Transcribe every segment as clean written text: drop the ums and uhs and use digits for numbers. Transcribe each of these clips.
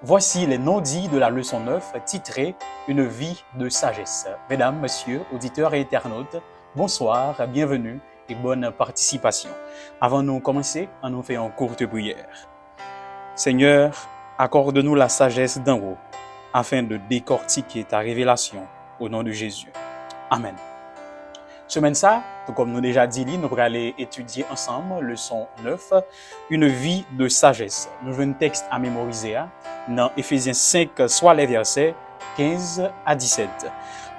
Voici les non-dits de la leçon 9 titrée « Une vie de sagesse ». Mesdames, messieurs, auditeurs et internautes, bonsoir, bienvenue et bonne participation. Avant de commencer, on nous fait une courte prière. Seigneur, accorde-nous la sagesse d'en haut afin de décortiquer ta révélation au nom de Jésus. Amen. Semaine ça, tout comme nous déjà dit, nous allons aller étudier ensemble leçon 9, une vie de sagesse. Nous avons un texte à mémoriser dans Éphésiens 5, soit les versets 15 à 17.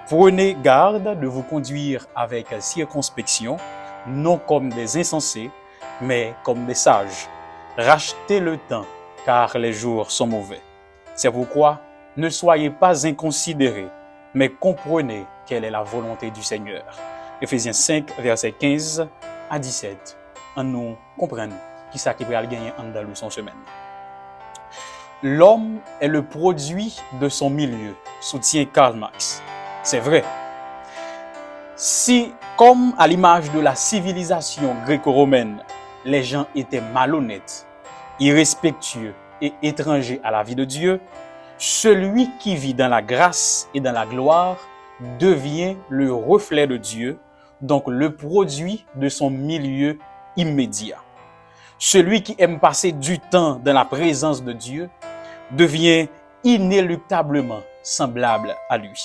Prenez garde de vous conduire avec circonspection, non comme des insensés, mais comme des sages. Rachetez le temps, car les jours sont mauvais. C'est pourquoi ne soyez pas inconsidérés, mais comprenez quelle est la volonté du Seigneur. Éphésiens 5, versets 15 à 17. On nous comprenne qui ça qui va gagner dans la leçon semaine. L'homme est le produit de son milieu, soutient Karl Marx. C'est vrai. Si, comme à l'image de la civilisation gréco-romaine, les gens étaient malhonnêtes, irrespectueux et étrangers à la vie de Dieu, celui qui vit dans la grâce et dans la gloire devient le reflet de Dieu, donc le produit de son milieu immédiat. Celui qui aime passer du temps dans la présence de Dieu devient inéluctablement semblable à lui.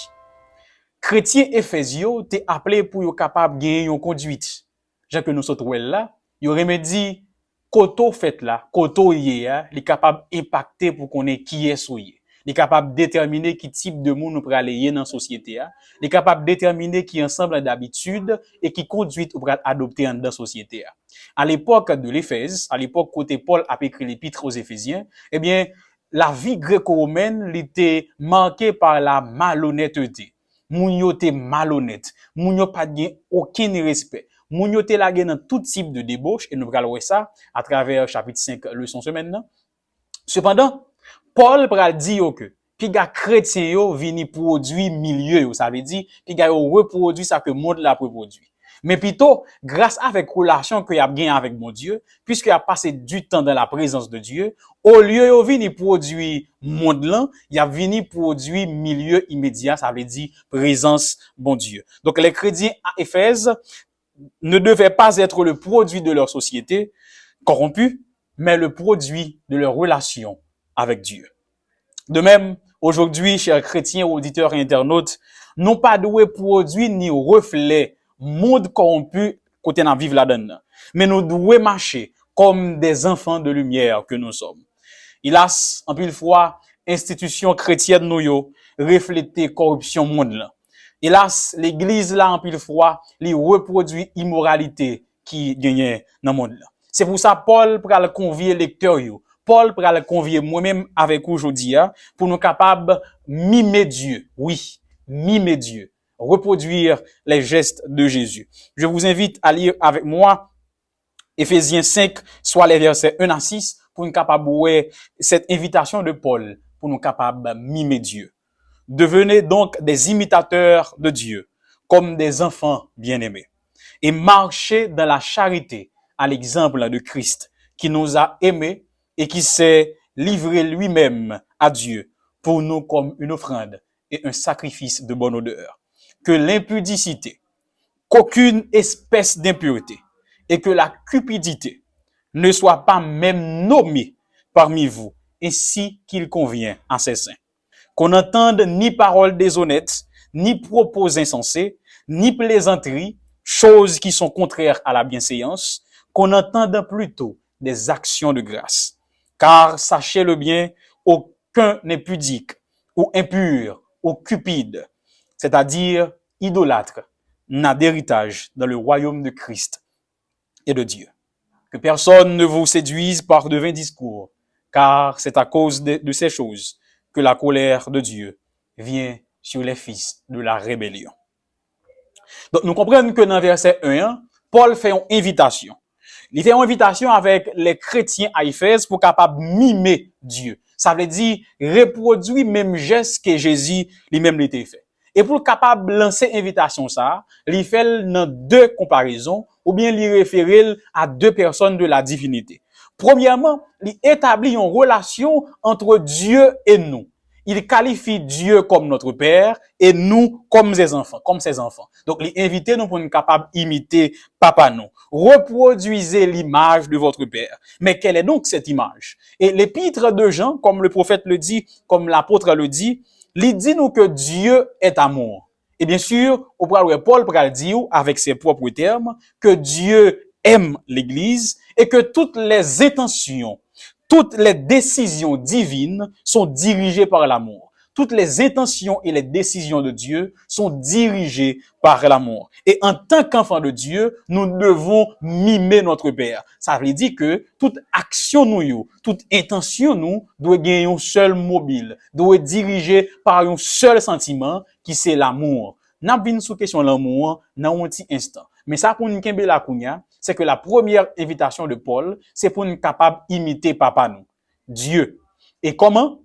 Chrétiens éphésiens t'es appelé pour être capable de gagner une conduite. Jean que nous sommes là, il aurait dit koto fait là, koto yé, il est capable d'impacter pour qu'on ait qui est souillé. Il est capable de déterminer qui type de monde nous pourra aller dans la société. Il est capable de déterminer qui ensemble d'habitude et qui conduite pour adopter dans la société. À l'époque de l'Éphèse, à l'époque côté Paul a écrit l'épître aux Éphésiens, eh bien, la vie gréco-romaine était marquée par la malhonnêteté. Moun yo te malhonnête. Moun yo pas de aucun respect. Moun yo te lagé dans tout type de débauche et nous allons voir ça à travers chapitre 5 leçon semaine. Cependant, Paul pral dit que puis gars chrétien yo vini produit milieu, ça veut dire puis gars yo reproduit ça que monde la reproduit. Mais plutôt grâce avec relation que y a gagné avec mon Dieu, puisque y a passé du temps dans la présence de Dieu, au lieu yo vini produit monde là, y a vini produit milieu immédiat, ça veut dire présence bon Dieu. Donc les chrétiens à Éphèse ne devaient pas être le produit de leur société corrompue, mais le produit de leur relation avec Dieu. De même, aujourd'hui, chers chrétiens, auditeurs et internautes, non pas doué produit ni reflet monde corrompu côté dans vivre là-dedans, mais nous devons marcher comme des enfants de lumière que nous sommes. Hélas, en pile fois, institution chrétienne nous yo refléter corruption monde là. Hélas, l'église là en pile fois, li reproduit immoralité qui gagne dans monde là. C'est pour ça Paul pral convier lecteur yo. Paul pral convier moi-même avec aujourd'hui pour nous capables mimer Dieu. Oui, mimer Dieu, reproduire les gestes de Jésus. Je vous invite à lire avec moi Éphésiens 5, soit les versets 1 à 6 pour nous capables cette invitation de Paul pour nous capables mimer Dieu. Devenez donc des imitateurs de Dieu, comme des enfants bien-aimés, et marchez dans la charité à l'exemple de Christ, qui nous a aimés et qui s'est livré lui-même à Dieu pour nous comme une offrande et un sacrifice de bonne odeur. Que l'impudicité, qu'aucune espèce d'impureté et que la cupidité ne soient pas même nommées parmi vous, ainsi qu'il convient à ses saints. Qu'on n'entende ni paroles déshonnêtes, ni propos insensés, ni plaisanteries, choses qui sont contraires à la bienséance, qu'on entende plutôt des actions de grâce. Car sachez-le bien, aucun n'est pudique, ou impur, ou cupide, c'est-à-dire idolâtre, n'a d'héritage dans le royaume de Christ et de Dieu. Que personne ne vous séduise par de vains discours, car c'est à cause de ces choses que la colère de Dieu vient sur les fils de la rébellion. Donc, nous comprenons que dans verset 1, Paul fait une invitation. Il fait une invitation avec les chrétiens à Éphèse pour capable mimer Dieu. Ça veut dire reproduire même geste que Jésus lui-même l'était fait. Et pour capable lancer invitation ça, il fait dans deux comparaisons ou bien il réfère à deux personnes de la divinité. Premièrement, il établit une relation entre Dieu et nous. Il qualifie Dieu comme notre Père et nous comme ses enfants. Donc, il invite nous pour nous capables d'imiter papa nous. Reproduisez l'image de votre Père. Mais quelle est donc cette image? Et l'épître de Jean, comme le prophète le dit, comme l'apôtre le dit, il dit nous que Dieu est amour. Et bien sûr, Paul pral dire avec ses propres termes que Dieu aime l'Église et que toutes les intentions, toutes les décisions divines sont dirigées par l'amour. Toutes les intentions et les décisions de Dieu sont dirigées par l'amour. Et en tant qu'enfants de Dieu, nous devons mimer notre Père. Ça veut dire que toute action nous, toute intention nous, doit gagner un seul mobile, doit être dirigée par un seul sentiment qui c'est l'amour. N'a pas sous question l'amour dans un petit instant. Mais ça pour nous kembe la kounya, c'est que la première invitation de Paul, c'est pour nous capable d'imiter papa nous, Dieu. Et comment?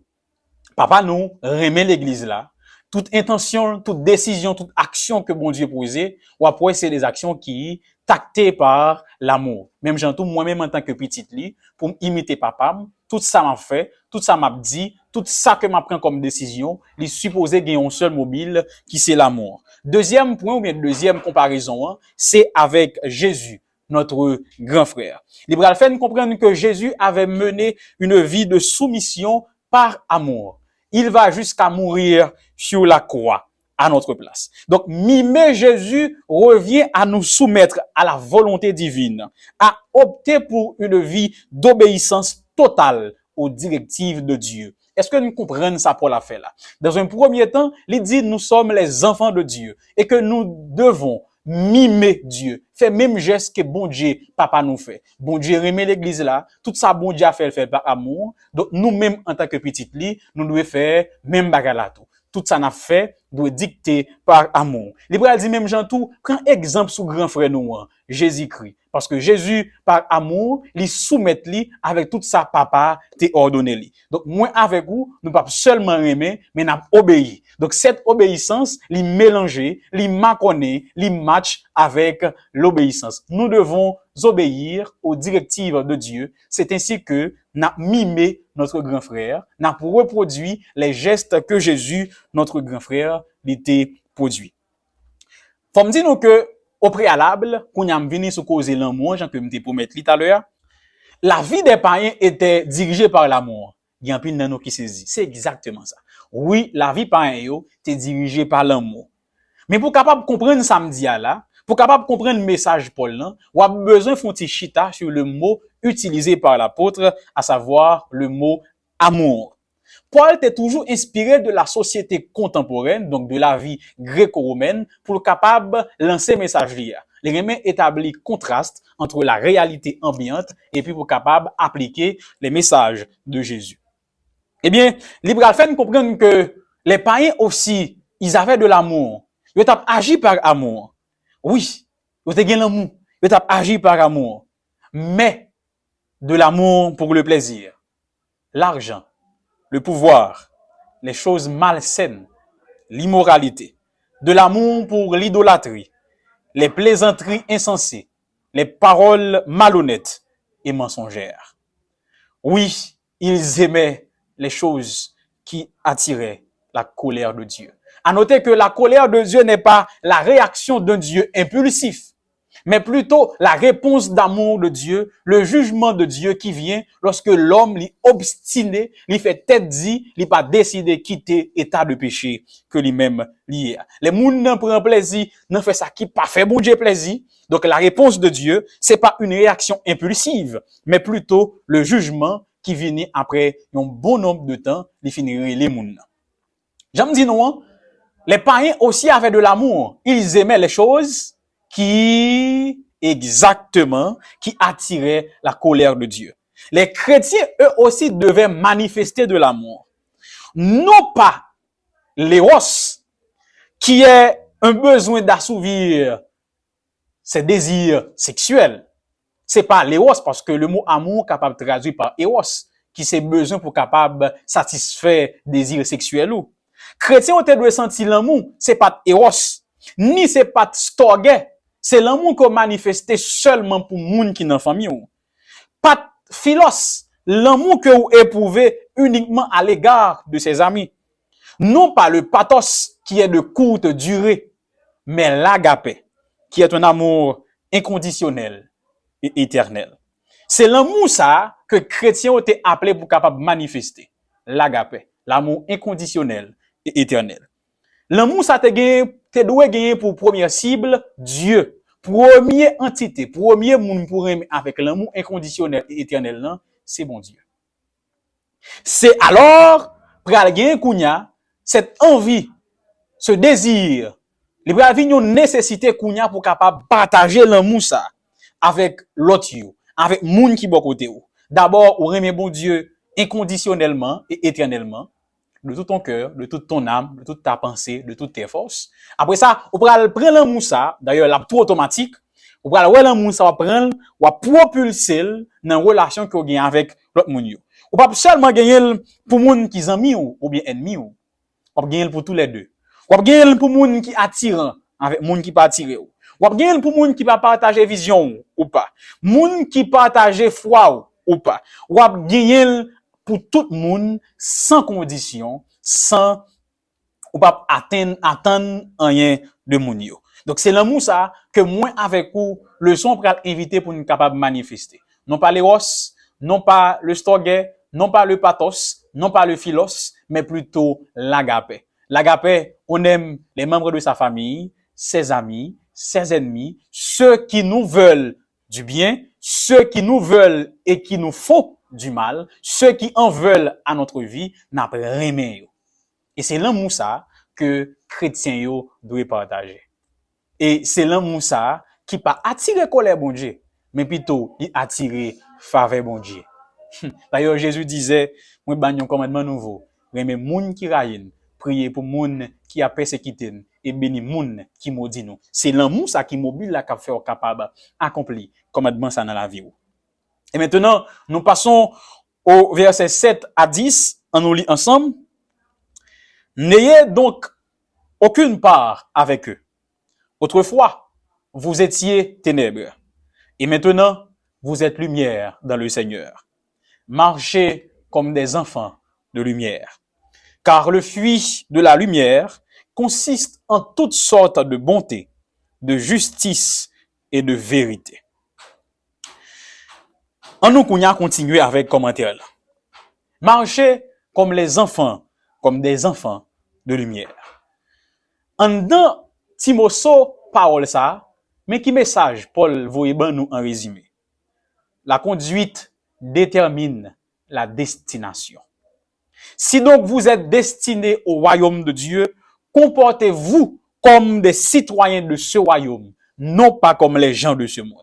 Papa nous remet l'église là. Toute intention, toute décision, toute action que bon Dieu posait, ou après c'est des actions qui tactées par l'amour. Même j'entends moi-même en tant que petite li, pour imiter papa, tout ça m'a fait, tout ça m'a dit, tout ça que m'a pris comme décision, il supposé gagner un seul mobile qui c'est l'amour. Deuxième point ou bien deuxième comparaison, hein, c'est avec Jésus, notre grand frère. Il va faire nous comprendre que Jésus avait mené une vie de soumission par amour. Il va jusqu'à mourir sur la croix à notre place. Donc, mimer Jésus revient à nous soumettre à la volonté divine, à opter pour une vie d'obéissance totale aux directives de Dieu. Est-ce que nous comprenons ça pour la faire là? Dans un premier temps, il dit nous sommes les enfants de Dieu et que nous devons mimer Dieu, fait même geste que bon Dieu papa nous fait. Bon Dieu remet l'église là, tout ça bon Dieu a fait par amour. Donc nous-mêmes en tant que petite li, nous devons faire même bagarre tout. Tout ça n'a fait doit dicter par amour. L'Hébreu dit même Jean tout, prends exemple sur grand frère nous, Jésus-Christ. Parce que Jésus, par amour, il soumet lui avec tout ça papa t'est ordonné lui. Donc, moi avec vous, nous pas seulement aimer, mais nous obéir. Donc, cette obéissance, li mélanger, li maconner, li match avec l'obéissance. Nous devons obéir aux directives de Dieu. C'est ainsi que nous mimé notre grand frère, nous reproduit les gestes que Jésus, notre grand frère, l'était produit. Faut me dire nous que au préalable, qu'on a venu sur causer l'amour, j'en que me promettre tout à l'heure, la vie des païens était dirigée par l'amour. Il y a un pile nano qui saisit. C'est exactement ça. Oui, la vie païen était dirigée par l'amour. Mais pour capable comprendre samedi là, pour capable comprendre le message Paul là, on a besoin de faire chita sur le mot utilisé par l'apôtre, à savoir le mot amour. Paul était toujours inspiré de la société contemporaine, donc de la vie gréco-romaine, pour capable lancer message lié. Les Romains établit contraste entre la réalité ambiante et puis pour capable appliquer les messages de Jésus. Eh bien, Libral fait comprendre que les païens aussi, ils avaient de l'amour. Ils ont agi par amour. Oui, ils ont gagné l'amour. Ils ont agi par amour. Mais de l'amour pour le plaisir, l'argent, le pouvoir, les choses malsaines, l'immoralité, de l'amour pour l'idolâtrie, les plaisanteries insensées, les paroles malhonnêtes et mensongères. Oui, ils aimaient les choses qui attiraient la colère de Dieu. À noter que la colère de Dieu n'est pas la réaction d'un Dieu impulsif, mais plutôt la réponse d'amour de Dieu, le jugement de Dieu qui vient lorsque l'homme l'est obstiné, l'y fait tête dit, l'y pas décidé quitter état de péché que lui-même lié. Les gens n'en prennent plaisir, n'en fait ça qui pas fait bon Dieu plaisir. Donc la réponse de Dieu, c'est pas une réaction impulsive, mais plutôt le jugement qui vient après un bon nombre de temps, l'y finirait les gens. J'aime dire non, les païens aussi avaient de l'amour. Ils aimaient les choses qui attiraient la colère de Dieu. Les chrétiens, eux aussi, devaient manifester de l'amour. Non pas l'éros, qui est un besoin d'assouvir ses désirs sexuels. C'est pas l'éros, parce que le mot amour capable de traduire par éros, qui c'est besoin pour capable satisfaire désirs sexuels ou. Chrétien, on te doit sentir l'amour, c'est pas éros, ni c'est pas storge. C'est l'amour qu'on manifeste seulement pour moun qui dans famille ou. Pas Philos, l'amour que vous éprouvez uniquement à l'égard de ses amis. Non pas le pathos qui est de courte durée, mais l'agapé, qui est un amour inconditionnel et éternel. C'est l'amour ça que chrétiens ont été appelés pour capable manifester. L'agapé, l'amour inconditionnel et éternel. L'amour ça te doit gagner pour première cible Dieu. Première entité, premier monde pour aimer avec l'amour inconditionnel et éternel là, c'est bon Dieu. C'est alors pral gagner kounya cette envie, ce désir, les pral vinn une nécessité kounya pour capable partager l'amour ça avec l'autre yo, avec moun qui bon côté ou. D'abord, ou aimer bon Dieu inconditionnellement et éternellement, de tout ton cœur, de toute ton âme, de toute ta pensée, de toutes tes forces. Après ça, ou pral prendre l'amour ça, d'ailleurs la tout automatique, ou pral ouais l'amour ça va prendre ou propulser dans relation que gagne avec l'autre moun yo. Ou pas seulement gagner pour moun qui zami ou bien ennemi ou pas gagner pour tous les deux. Ou pas gagner pour moun qui attirant avec moun qui pas attiré ou. Ou pas gagner pour moun qui pas partager vision ou pas. Moun qui partager foi ou pas. Ou pas gagner pour tout moun sans condition, sans ou pas attendre rien de moun yo. Donc c'est l'amour ça que moi avec vous le son pour inviter pour nous capable manifester. Non pas l'éros, non pas le storge, non pas le pathos, non pas le philos, mais plutôt l'agapé. L'agapé, on aime les membres de sa famille, ses amis, ses ennemis, ceux qui nous veulent du bien, ceux qui nous veulent et qui nous font du mal, ceux qui en veulent à notre vie, n'a pas rien. Et c'est l'amour ça que chrétiens yo doivent partager. Et c'est l'amour ça qui pas attirer colère bon Dieu, mais plutôt il attirer faveur bon Dieu. D'ailleurs Jésus disait, moi ban un commandement nouveau, aimer moun qui raïn, prier pour moun qui a persécuté et bénir moun qui maudit nous. C'est l'amour ça qui mobile la cap faire capable accomplir commandement ça dans la vie. Et maintenant, nous passons au verset 7 à 10, on nous lit ensemble. N'ayez donc aucune part avec eux. Autrefois, vous étiez ténèbres, et maintenant, vous êtes lumière dans le Seigneur. Marchez comme des enfants de lumière, car le fruit de la lumière consiste en toutes sortes de bonté, de justice et de vérité. En nous continuer avec commentaire là. Marchez comme les enfants, comme des enfants de lumière. En dans Timoso parole ça, mais qui message Paul voyez ben nous en résumé. La conduite détermine la destination. Si donc vous êtes destinés au royaume de Dieu, comportez-vous comme des citoyens de ce royaume, non pas comme les gens de ce monde.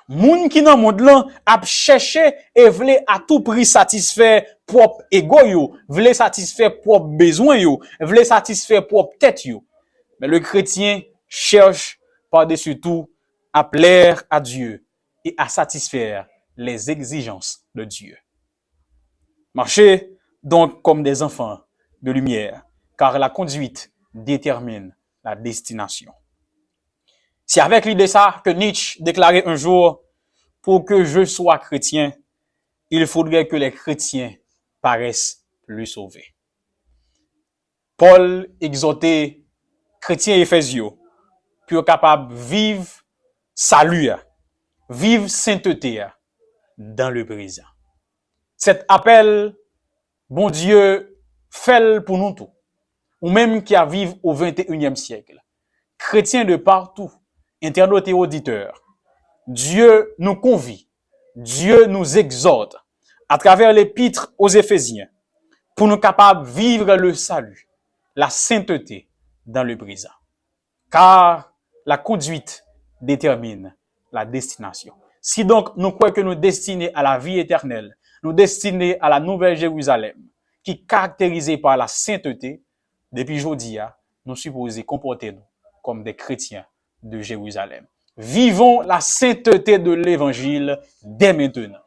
Moun qui dans monde là a cherché et voulait à tout prix satisfaire propre ego yo, voulait satisfaire propre besoin yo, voulait satisfaire propre tête yo. Mais le chrétien cherche par-dessus tout à plaire à Dieu et à satisfaire les exigences de Dieu. Marchez donc comme des enfants de lumière, car la conduite détermine la destination. C'est avec l'idée ça que Nietzsche déclarait un jour, pour que je sois chrétien, il faudrait que les chrétiens paraissent plus sauvés. Paul exhortait chrétiens éphésiens pour capable vivre salut, vivre sainteté dans le présent. Cet appel, bon Dieu, fait pour nous tous, ou même qui a vivre au 21e siècle. Chrétiens de partout, internautes et auditeurs, Dieu nous convie, Dieu nous exhorte à travers l'épître aux Éphésiens pour nous capables de vivre le salut, la sainteté dans le présent. Car la conduite détermine la destination. Si donc nous croyons que nous destinés à la vie éternelle, nous destinés à la nouvelle Jérusalem, qui est caractérisée par la sainteté, depuis aujourd'hui, nous supposons comporter nous comme des chrétiens de Jérusalem. Vivons la sainteté de l'évangile dès maintenant.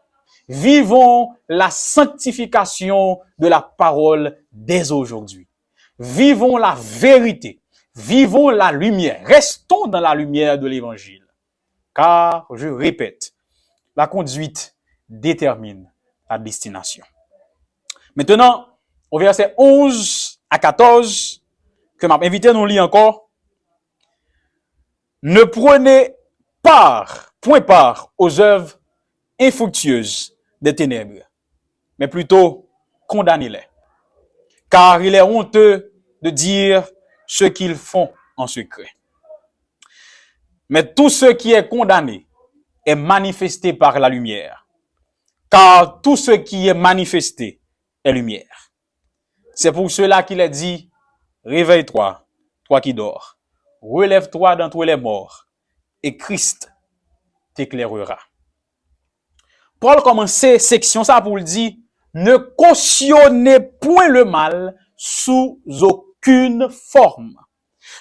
Vivons la sanctification de la parole dès aujourd'hui. Vivons la vérité. Vivons la lumière. Restons dans la lumière de l'évangile. Car, je répète, la conduite détermine la destination. Maintenant, au verset 11 à 14, que m'a invité à nous lire encore, ne prenez point part aux œuvres infructueuses des ténèbres, mais plutôt condamnez-les. Car il est honteux de dire ce qu'ils font en secret. Mais tout ce qui est condamné est manifesté par la lumière. Car tout ce qui est manifesté est lumière. C'est pour cela qu'il est dit, réveille-toi, toi qui dors. Relève-toi d'entre les morts et Christ t'éclairera. Paul commence section ça pour le dire, ne cautionnez point le mal sous aucune forme.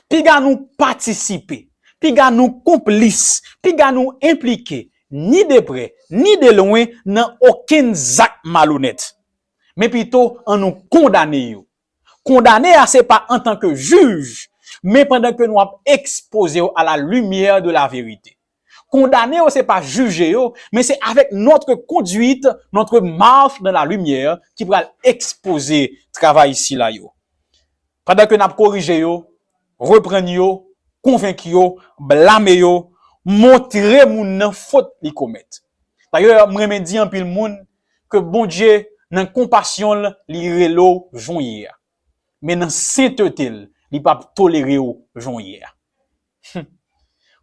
Puis gars nous participer, puis gars nous complices, puis gars nous impliquer, ni de près, ni de loin, dans aucun acte malhonnête. Mais plutôt en nous condamner. Condamner, c'est pas en tant que juge, mais pendant que nous avons exposé à la lumière de la vérité. Condamner, c'est pas juger, mais c'est avec notre conduite, notre marche dans la lumière, qui va exposer le travail ici là. Pendant que nous avons corrigé, reprendre, convaincre, blâmer, montrer mon faute li commettre. D'ailleurs, moi me dis en pile monde que bon Dieu dans compassion li relo joyer. Mais dans sainteté, li pas tolérer joyer.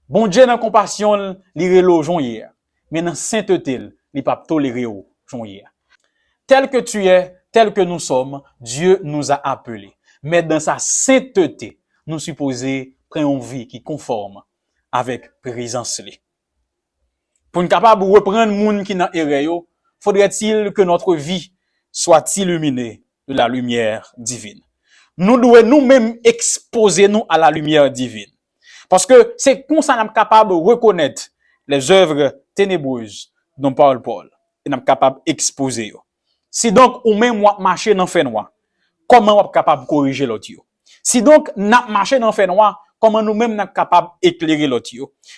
Bon Dieu dans compassion li relo joyer. Mais dans sainteté, li pas tolérer joyer. Tel que tu es, tel que nous sommes, Dieu nous a appelés. Mais dans sa sainteté, nous supposons prendre une vie qui conforme avec présence. Pour nous capable de reprendre le monde qui n'a erreur, faudrait-il que notre vie soit illuminée de la lumière divine. Nous devons nous-mêmes exposer nous à la lumière divine. Parce que c'est comme ça nous sommes capables de reconnaître les œuvres ténébreuses dont parle Paul. Et nous sommes capables d'exposer. Si donc, ou même moi marcher dans le fait noir, comment nous sommes capables de corriger l'autre? Si donc, nous marcher dans le fait noir, comment nous-mêmes nous sommes capables d'éclairer l'autre?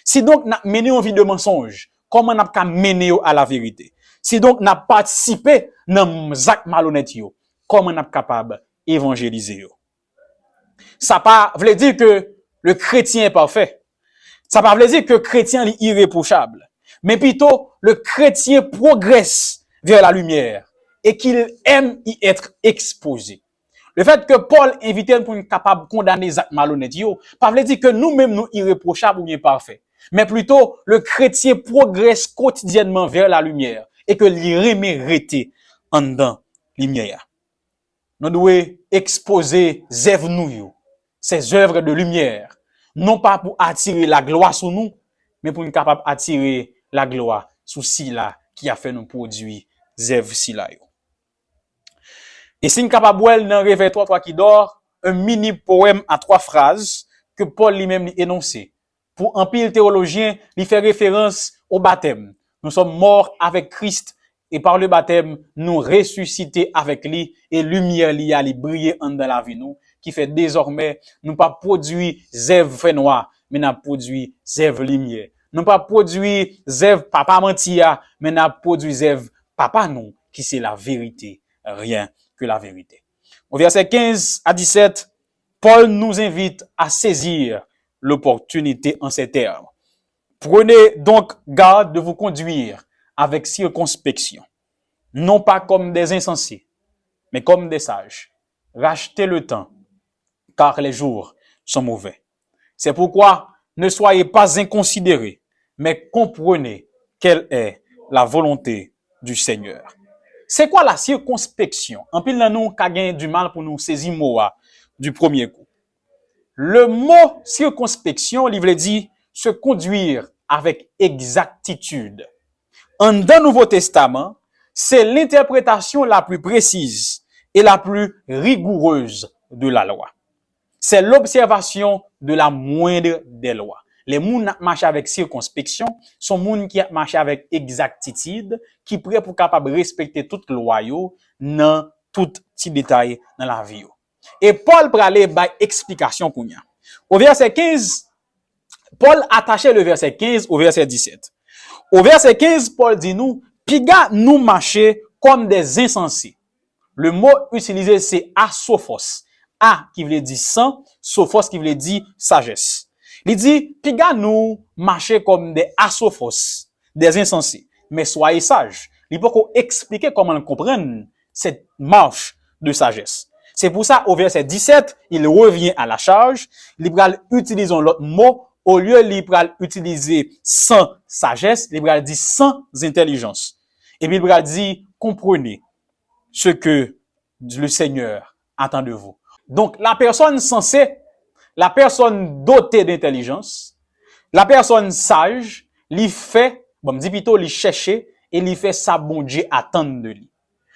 Si donc, nous menons une vie de mensonge, comment nous sommes mener à la vérité? Si donc, nous participé dans les actes malhonnêtes, comment nous sommes capables d'évangéliser? Ça pas veut dire que le chrétien est parfait. Ça pas veut dire que le chrétien est irréprochable. Mais plutôt, le chrétien progresse vers la lumière et qu'il aime y être exposé. Le fait que Paul invite nous pour être capable de condamner les actes malhonnêtes, pas veut dire que nous-mêmes nous irréprochables ou bien parfaits. Mais plutôt, le chrétien progresse quotidiennement vers la lumière et que l'irrémé rete en dedans lumière. Nous devons exposer ces œuvres de lumière, non pas pour attirer la gloire sur nous, mais pour nous capable attirer la gloire sur celle qui a fait nous produire œuvres cela. Et si nous capable dans Réveille-toi, toi qui dors, un mini poème à 3 phrases que Paul lui-même énoncé. Pour un pile théologien, il fait référence au baptême. Nous sommes morts avec Christ et par le baptême, nous ressuscités avec lui et lumière li a briller en dans la vie nous, qui fait désormais, nous pas produit zève fait noir, mais nous produit zève lumière. Nous pas produit zève papa mentia, mais nous produit zève papa non, qui c'est la vérité, rien que la vérité. Au verset 15 à 17, Paul nous invite à saisir l'opportunité en ces termes. Prenez donc garde de vous conduire avec circonspection, non pas comme des insensés, mais comme des sages. Rachetez le temps, car les jours sont mauvais. C'est pourquoi ne soyez pas inconsidérés, mais comprenez quelle est la volonté du Seigneur. C'est quoi la circonspection? En pile de nous, qu'a gagné du mal pour nous saisir le mot du premier coup. Le mot circonspection, il veut dire se conduire avec exactitude. En dans Nouveau Testament, c'est l'interprétation la plus précise et la plus rigoureuse de la loi. C'est l'observation de la moindre des lois. Les gens qui marchent avec circonspection sont les gens qui marchent avec exactitude, qui prêt pour capable respecter toute loi dans tout petit détail dans la vie. Et Paul pralé by explication pour nous. Au verset 15, Paul attachait le verset 15 au verset 17. Au verset 15, Paul dit nous, Piga nous marcher comme des insensés. Le mot utilisé, c'est asophos. A qui veut dire sang, sophos qui veut dire sagesse. Il dit, piga nous marcher comme des asophos, des insensés. Mais soyez sages. Il faut qu'on explique comment comprendre cette marche de sagesse. C'est pour ça, au verset 17, il revient à la charge. Il va utiliser l'autre mot. Au lieu, il va utiliser sans sagesse, il va dire sans intelligence. Et puis, il va dire, comprenez ce que le Seigneur attend de vous. Donc, la personne sensée, la personne dotée d'intelligence, la personne sage, lui fait, bon, me dit plutôt, lui chercher et lui fait sa bon Dieu attendre de lui.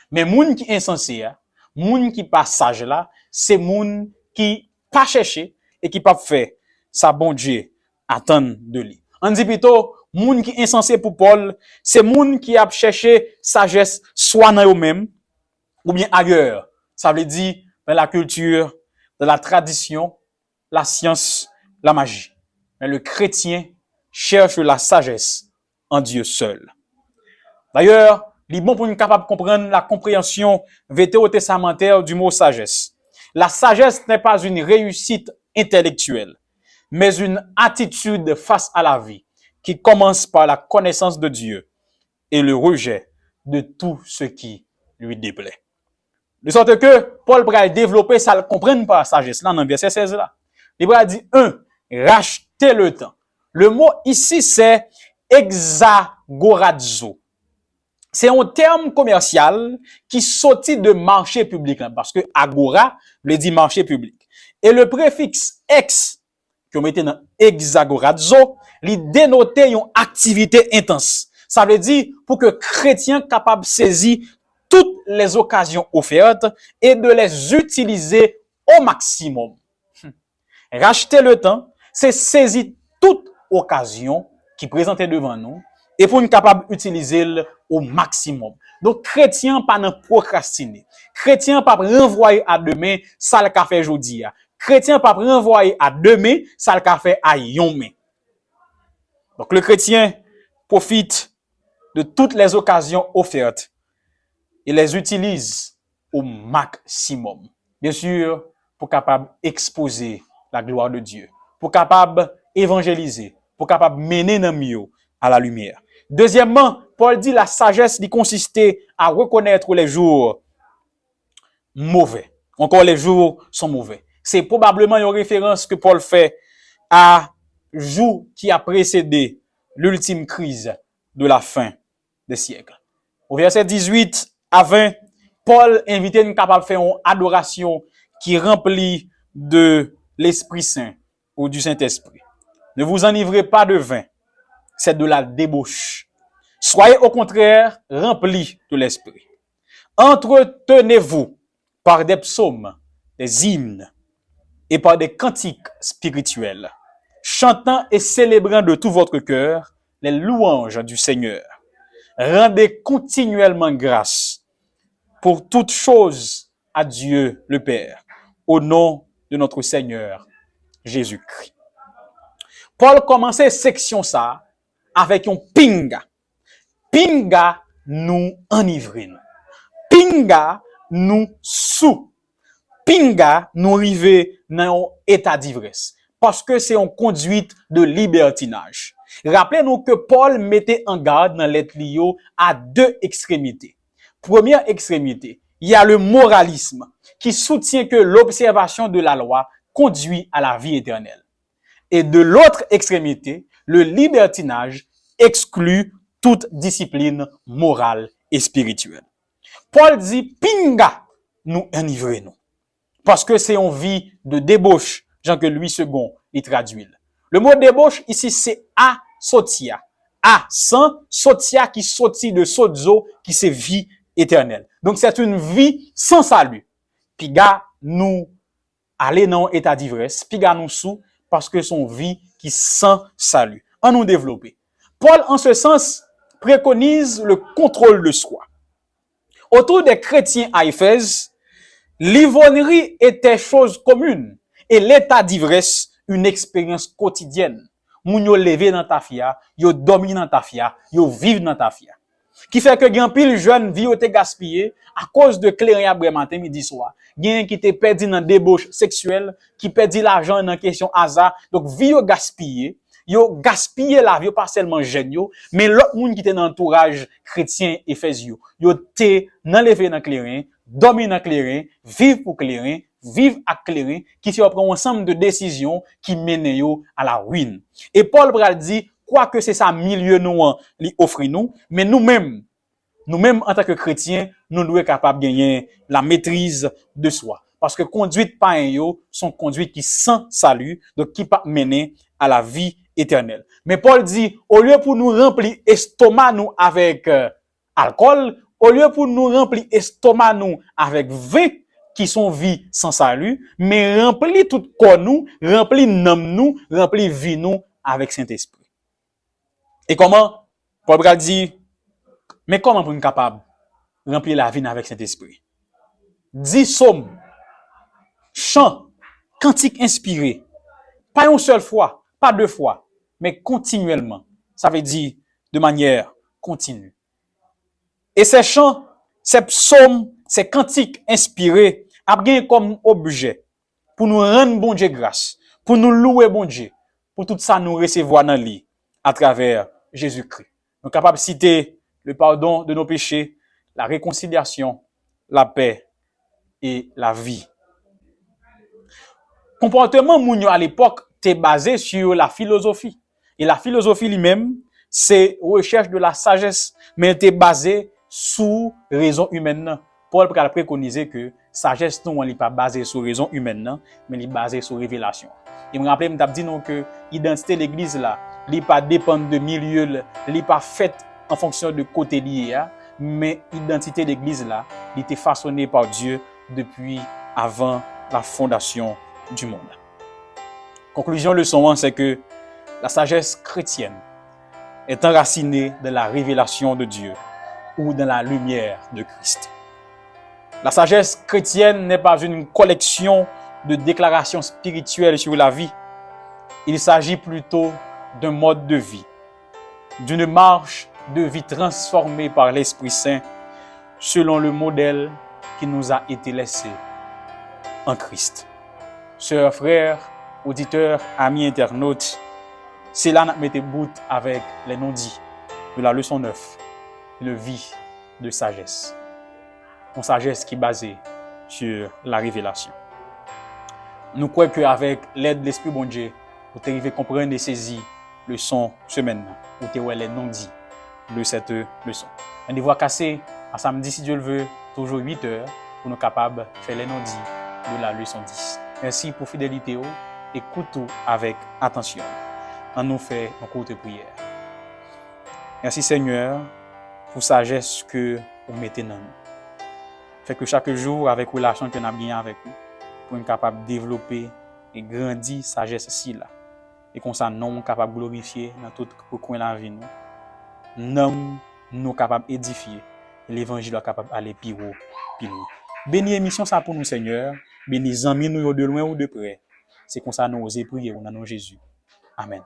Mais moun qui insensé, moun qui pas sage là, c'est moun qui pas chercher et qui pas fait sa bon Dieu attendre de lui. On dit plutôt, moun qui insensé pour Paul, c'est moun qui a cherché sagesse soit dans eux-mêmes ou bien ailleurs. Ça veut dire dans la culture, dans la tradition, la science, la magie. Mais le chrétien cherche la sagesse en Dieu seul. D'ailleurs, il est bon pour nous capable de comprendre la compréhension vétérotestamentaire du mot sagesse. La sagesse n'est pas une réussite intellectuelle, mais une attitude face à la vie qui commence par la connaissance de Dieu et le rejet de tout ce qui lui déplaît. De sorte que Paul va développer ça, le comprendre par la sagesse, là, dans le verset 16 là. Il va dire, racheter le temps. Le mot ici, c'est exagorazo. C'est un terme commercial qui sortit de marché public, parce que agora veut dire marché public. Et le préfixe ex, qu'on mettait dans exagorazo, il dénotait une activité intense. Ça veut dire pour que chrétien capable de saisir toutes les occasions offertes et de les utiliser au maximum. Racheter le temps, c'est saisir toute occasion qui présentait devant nous et pour nous capable d'utiliser au maximum. Donc, chrétien pas non procrastiner. Chrétien pas renvoyer à demain ça le qu'a fait aujourd'hui. Chrétien pas renvoyer à demain ça le qu'a fait à yomé. Donc, le chrétien profite de toutes les occasions offertes et les utilise au maximum. Bien sûr, pour capable exposer la gloire de Dieu, pour capable évangéliser, pour capable mener nos mieux à la lumière. Deuxièmement, Paul dit la sagesse qui consistait à reconnaître les jours mauvais. Encore les jours sont mauvais. C'est probablement une référence que Paul fait à jour qui a précédé l'ultime crise de la fin des siècles. Au verset 18 à 20, Paul invitait nous capable de faire une adoration qui remplit de l'Esprit Saint ou du Saint-Esprit. Ne vous enivrez pas de vin, c'est de la débauche. Soyez au contraire remplis de l'Esprit. Entretenez-vous par des psaumes, des hymnes et par des cantiques spirituels, chantant et célébrant de tout votre cœur les louanges du Seigneur. Rendez continuellement grâce pour toutes choses à Dieu le Père, au nom de notre Seigneur Jésus-Christ. Paul commençait section ça avec un pinga. Pinga nous enivrer. Pinga nous sous. Pinga nous river dans un état d'ivresse. Parce que c'est une conduite de libertinage. Rappelez-nous que Paul mettait en garde dans lettre Lio à deux extrémités. Première extrémité, il y a le moralisme qui soutient que l'observation de la loi conduit à la vie éternelle. Et de l'autre extrémité, le libertinage exclut toute discipline morale et spirituelle. Paul dit, pinga, nous enivrer nous. Parce que c'est une vie de débauche, Jean que Louis II y traduit. Le mot débauche ici, c'est asotia. A, sans, sotia qui sortit de sozo, qui c'est vie éternelle. Donc c'est une vie sans salut. Piga nous aller dans état d'ivresse, piga nous sous, parce que son vie qui sans salut. En nous développer. Paul, en ce sens, préconise le contrôle de soi. Autour des chrétiens à Éphèse, l'ivonnerie était chose commune et l'état d'ivresse une expérience quotidienne. Moun yo levé dans ta fia, yo dormi dans ta fia, yo vive dans ta fia. Qui fait que gen pile jeune vie te gaspillé à cause de clairin après matin midi soir. Gen qui te perdu dans débauche sexuelle, qui perdu l'argent dans question hasard. Donc vie yo gaspillé, yo gaspillé la vie pas seulement jeune yo, mais l'autre monde qui était dans l'entourage chrétien éphésien yo te nan levé dans clairin, dormi dans clairin, vivre pour clairin, vivre à clairin, qui fait prendre un ensemble de décisions qui mènent yo à la ruine. Et Paul pral dit quoique c'est ça milieu nous li offre nous, mais nous-mêmes en tant que chrétiens, nous devons être capables de gagner la maîtrise de soi. Parce que conduite par un yo sont conduites qui sans salut, donc qui pas mener à la vie éternelle. Mais Paul dit, au lieu pour nous remplir estomac nous avec alcool, au lieu pour nous remplir estomac nous avec vin, qui sont vie sans salut, mais remplir tout corps nous, remplir nam nous, remplir vie nous avec Saint-Esprit. Et comment? Paul dit, mais comment pour nous capable de remplir la vie avec Saint-Esprit? 10 psaumes, chants, cantiques inspirés, pas une seule fois, pas 2 fois, mais continuellement. Ça veut dire de manière continue. Et ces chants, ces psaumes, ces cantiques inspirés, a bien comme objet pour nous rendre bon Dieu grâce, pour nous louer bon Dieu, pour tout ça nous recevoir dans lui à travers Jésus-Christ. Nous sommes capables de citer le pardon de nos péchés, la réconciliation, la paix et la vie. Comportement mounio à l'époque était basé sur la philosophie. Et la philosophie lui-même, c'est recherche de la sagesse, mais était basé sous raison humaine. Paul a préconisé que sagesse non n'est pas basée sur raison humaine, mais elle est basée sur révélation. Et me rappelle, m't'a dit non que l'identité de l'église là, n'est pas dépend de milieu, n'est pas faite en fonction de côté lié, mais l'identité de l'église là, elle était façonnée par Dieu depuis avant la fondation du monde. Conclusion leçon 1, c'est que la sagesse chrétienne est enracinée dans la révélation de Dieu ou dans la lumière de Christ. La sagesse chrétienne n'est pas une collection de déclarations spirituelles sur la vie. Il s'agit plutôt d'un mode de vie, d'une marche de vie transformée par l'Esprit Saint selon le modèle qui nous a été laissé en Christ. Sœurs, frères, auditeurs, amis, internautes, c'est là que nous mettons bout avec les non-dits de la leçon 9, une vie de sagesse. Une sagesse qui est basée sur la révélation. Nous croyons qu'avec l'aide de l'Esprit bon Dieu, vous arrivez à comprendre et saisir le son semaine, ou les non-dits de cette leçon. Un devoir cassé à samedi, si Dieu le veut, toujours 8 heures, pour nous capables de faire les non-dits de la leçon 10. Merci pour fidélité. Écoute tout avec attention. On nous fait une courte prière. Merci Seigneur pour sagesse que vous mettez dans nous. Fait que chaque jour, avec la relation que nous avons bien avec vous, pour être capable de développer et grandir sagesse ici là. Et qu'on soit non capable de glorifier dans tout coin de la vie nous. Non nous capable d'édifier. L'évangile est capable d'aller plus haut, plus loin. Bénis l'émission ça pour nous Seigneur. Bénis les amis nous de loin ou de près. C'est comme ça nous osons prier au nom de Jésus. Amen.